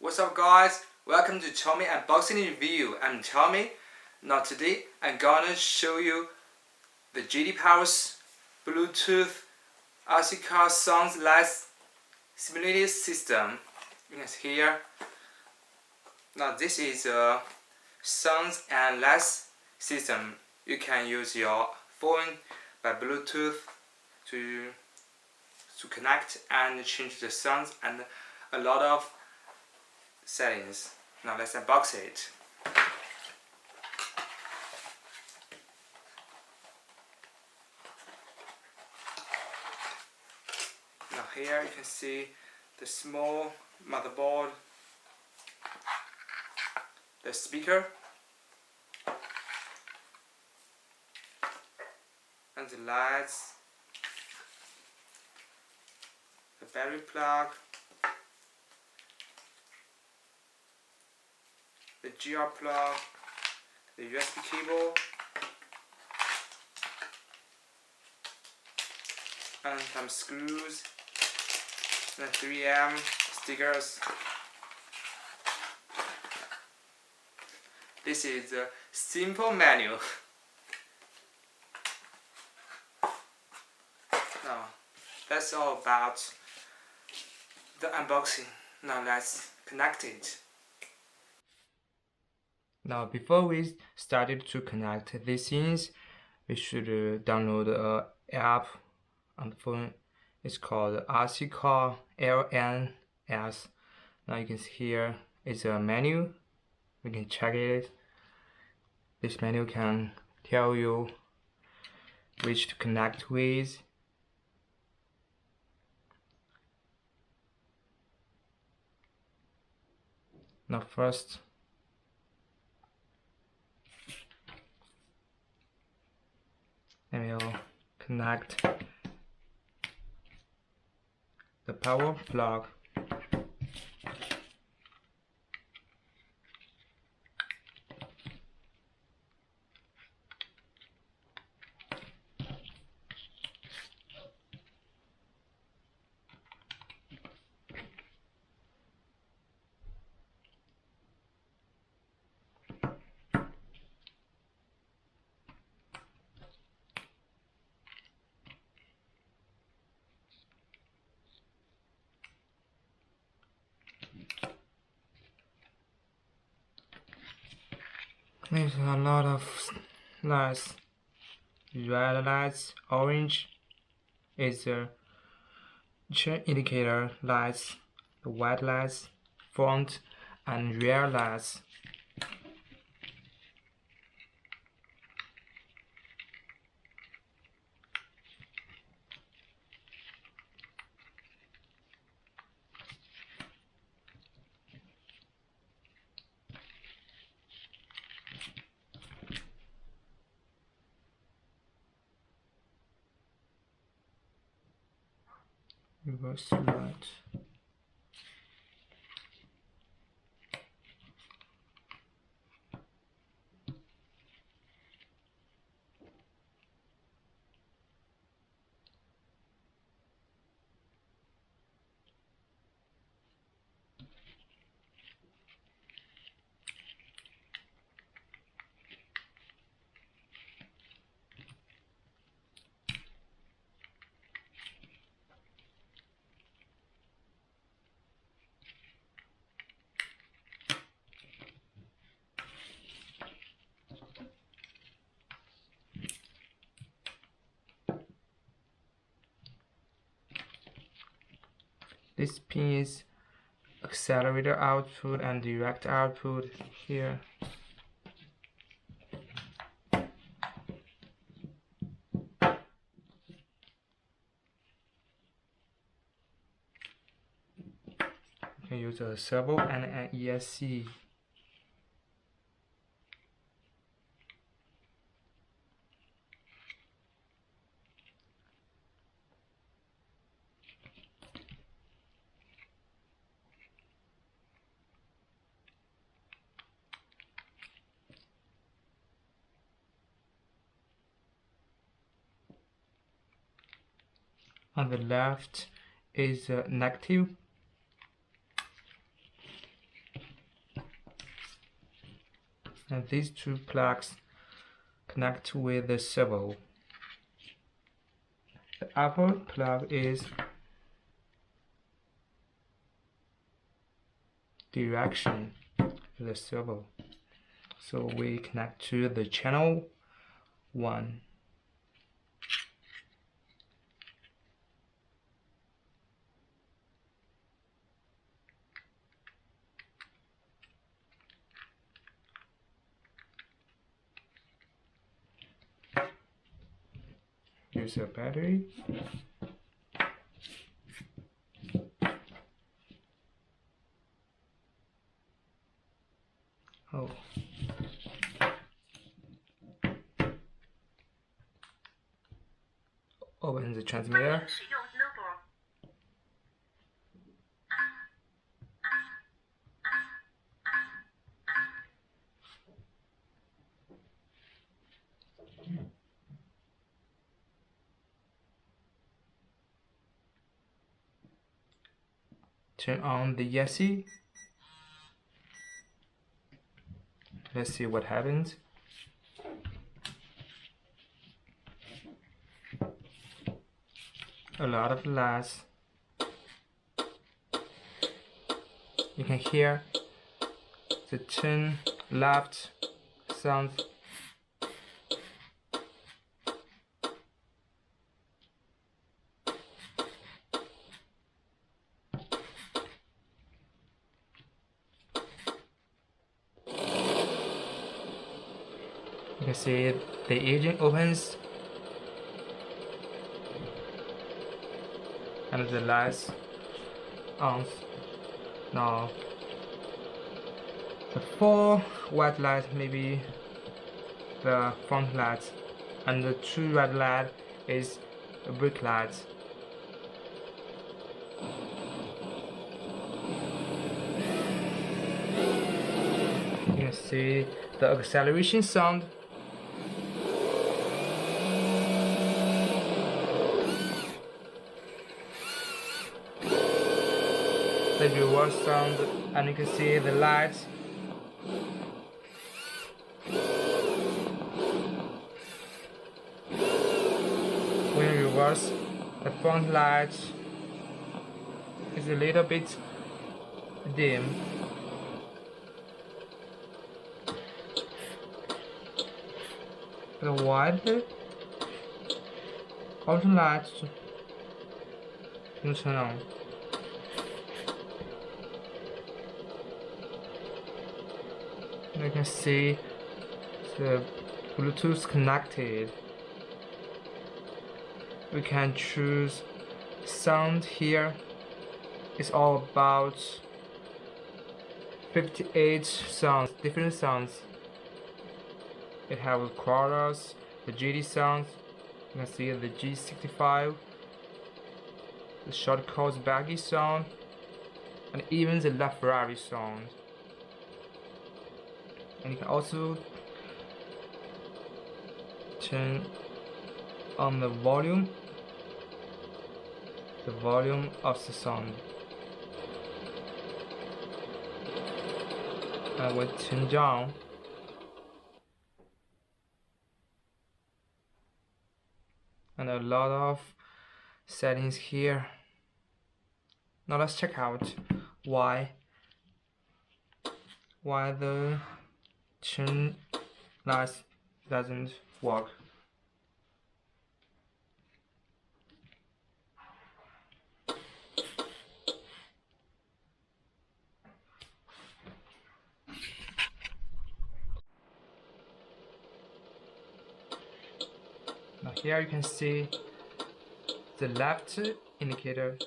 What's up guys, welcome to Tommy Unboxing Review. I'm Tommy. Now today I'm gonna show you the GD Power's Bluetooth RC car sound less simulated system. You can see here. Now this is a sounds and less system. You can use your phone by Bluetooth to connect and change the sounds and a lot of settings. Now let's unbox it. Now here you can see the small motherboard, the speaker, and the lights, the battery plug, the GR plug, the USB cable, and some screws, and 3M stickers. This is a simple menu. Now that's all about the unboxing. Now let's connect it. Now before we started to connect these things, we should download an app on the phone. It's called RC Car LNS. Now you can see here it's a menu. We can check it. This menu can tell you which to connect with. Now first, I will connect the power plug. There's a lot of lights. Red lights, orange is the turn indicator lights, the white lights, front and rear lights. Reverse light. This pin is accelerator output and direct output here. You can use a servo and an ESC. On the left is negative. and these two plugs connect with the servo. The upper plug is direction to the servo, so we connect to the channel 1. Use a battery. Oh. Open the transmitter. Turn on the ESC. Let's see what happens. A lot of lights. You can hear the turn left sound. You can see the engine opens and the lights on. Now the 4 white lights, maybe the front lights, and the 2 red light is a brake light. You can see the acceleration sound. The reverse sound, and you can see the lights. When you reverse, the front light is a little bit dim. The white auto lights will turn on. You can see the Bluetooth connected. We can choose sound here. It's all about 58 sounds, different sounds. It has chorus, the GD sounds. You can see the G65, the short chords baggy sound, and even the La Ferrari sound. And you can also turn on the volume of the sound. I will turn down. And a lot of settings here. Now let's check out why the turn lights doesn't work. Now here you can see the left indicator,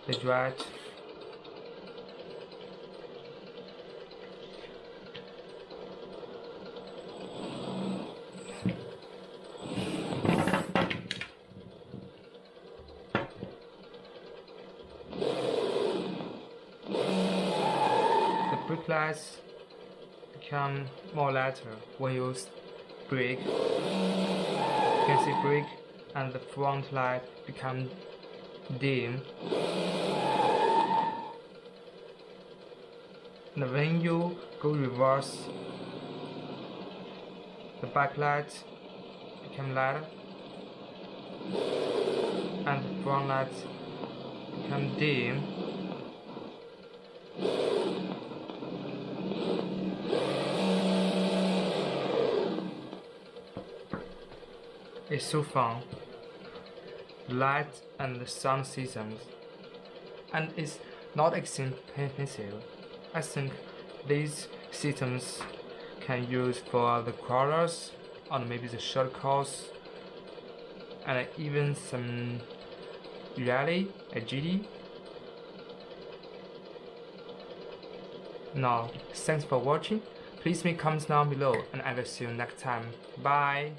the right, brake lights become more lighter when you brake. You can see brake and the front light become dim. And when you go reverse, the backlight become lighter and the front light become dim. It's so fun. Light and sound systems, and it's not expensive. I think these systems can use for the crawlers or maybe the short calls, and even some rally GD. Now, thanks for watching. Please make comments down below, and I will see you next time. Bye.